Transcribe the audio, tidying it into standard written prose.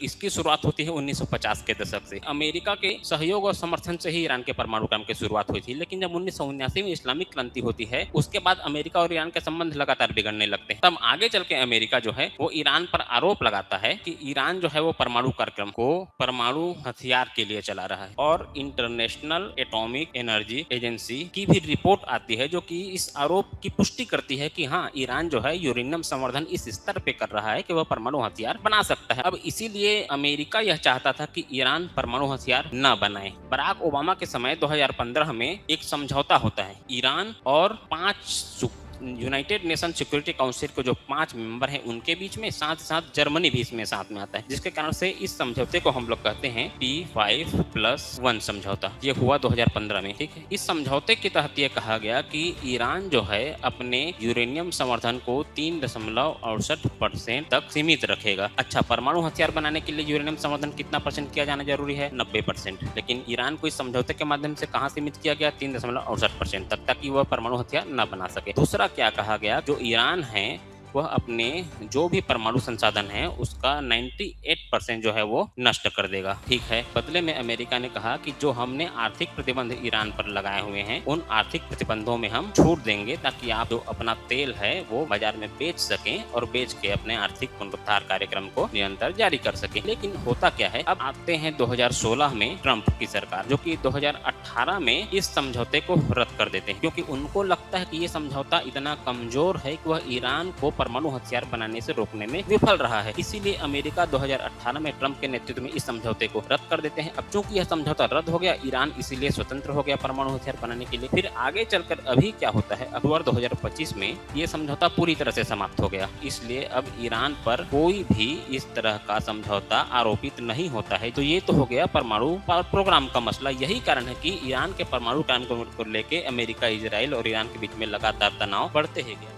इसकी शुरुआत होती है 1950 के दशक से। अमेरिका के सहयोग और समर्थन से ही ईरान के परमाणु काम की शुरुआत हुई थी, लेकिन जब 1979 में इस्लामिक क्रांति होती है, उसके बाद अमेरिका और ईरान के संबंध लगातार बिगड़ने लगते हैं। तब आगे चल के अमेरिका जो है वो ईरान पर आरोप लगाता है कि ईरान जो है वो परमाणु कार्यक्रम को परमाणु हथियार के लिए चला रहा है, और इंटरनेशनल एटॉमिक एनर्जी एजेंसी की भी रिपोर्ट आती है जो कि इस आरोप की पुष्टि करती है कि हाँ, ईरान जो है यूरेनियम संवर्धन इस स्तर पे कर रहा है कि वह परमाणु हथियार बना सकता है। अब इसीलिए अमेरिका यह चाहता था कि ईरान परमाणु हथियार न बनाए। बराक ओबामा के समय 2015 में एक समझौता होता है ईरान और 5 यूनाइटेड नेशन सिक्योरिटी काउंसिल के जो 5 मेंबर हैं उनके बीच में, साथ साथ जर्मनी भी इसमें साथ में आता है, जिसके कारण से इस समझौते को हम लोग कहते हैं T5+1 समझौता। ये हुआ 2015 में, ठीक है। इस समझौते के तहत ये कहा गया कि ईरान जो है अपने यूरेनियम संवर्धन को 3.68% तक सीमित रखेगा। अच्छा, परमाणु हथियार बनाने के लिए यूरेनियम संवर्धन कितना परसेंट किया जाना जरूरी है? 90%। लेकिन ईरान को इस समझौते के माध्यम से कहाँ सीमित किया गया? 3.68% तक, ताकि वह परमाणु हथियार न बना सके। दूसरा क्या कहा गया, जो ईरान है वह अपने जो भी परमाणु संसाधन है उसका 98% जो है वो नष्ट कर देगा, ठीक है। बदले में अमेरिका ने कहा कि जो हमने आर्थिक प्रतिबंध ईरान पर लगाए हुए हैं उन आर्थिक प्रतिबंधों में हम छूट देंगे, ताकि आप जो अपना तेल है वो बाजार में बेच सकें और बेच के अपने आर्थिक पुनरुद्धार कार्यक्रम को निरंतर जारी कर सकें। लेकिन होता क्या है, अब आते हैं 2016 में ट्रंप की सरकार, जो कि 2018 में इस समझौते को रद्द कर देते हैं, क्योंकि उनको लगता है कि ये समझौता इतना कमजोर है कि वह ईरान को परमाणु हथियार बनाने से रोकने में विफल रहा है। इसीलिए अमेरिका 2018 में ट्रंप के नेतृत्व में इस समझौते को रद्द कर देते हैं। अब चूंकि यह समझौता रद्द हो गया, ईरान इसीलिए स्वतंत्र हो गया परमाणु हथियार बनाने के लिए। फिर आगे चलकर अभी क्या होता है, अक्टूबर 2025 में ये समझौता पूरी तरह से समाप्त हो गया। इसलिए अब ईरान पर कोई भी इस तरह का समझौता आरोपित नहीं होता है। तो ये तो हो गया परमाणु प्रोग्राम का मसला। यही कारण है कि ईरान के परमाणु कार्यक्रम को लेकर अमेरिका, इजराइल और ईरान के बीच में लगातार तनाव बढ़ते ही गया।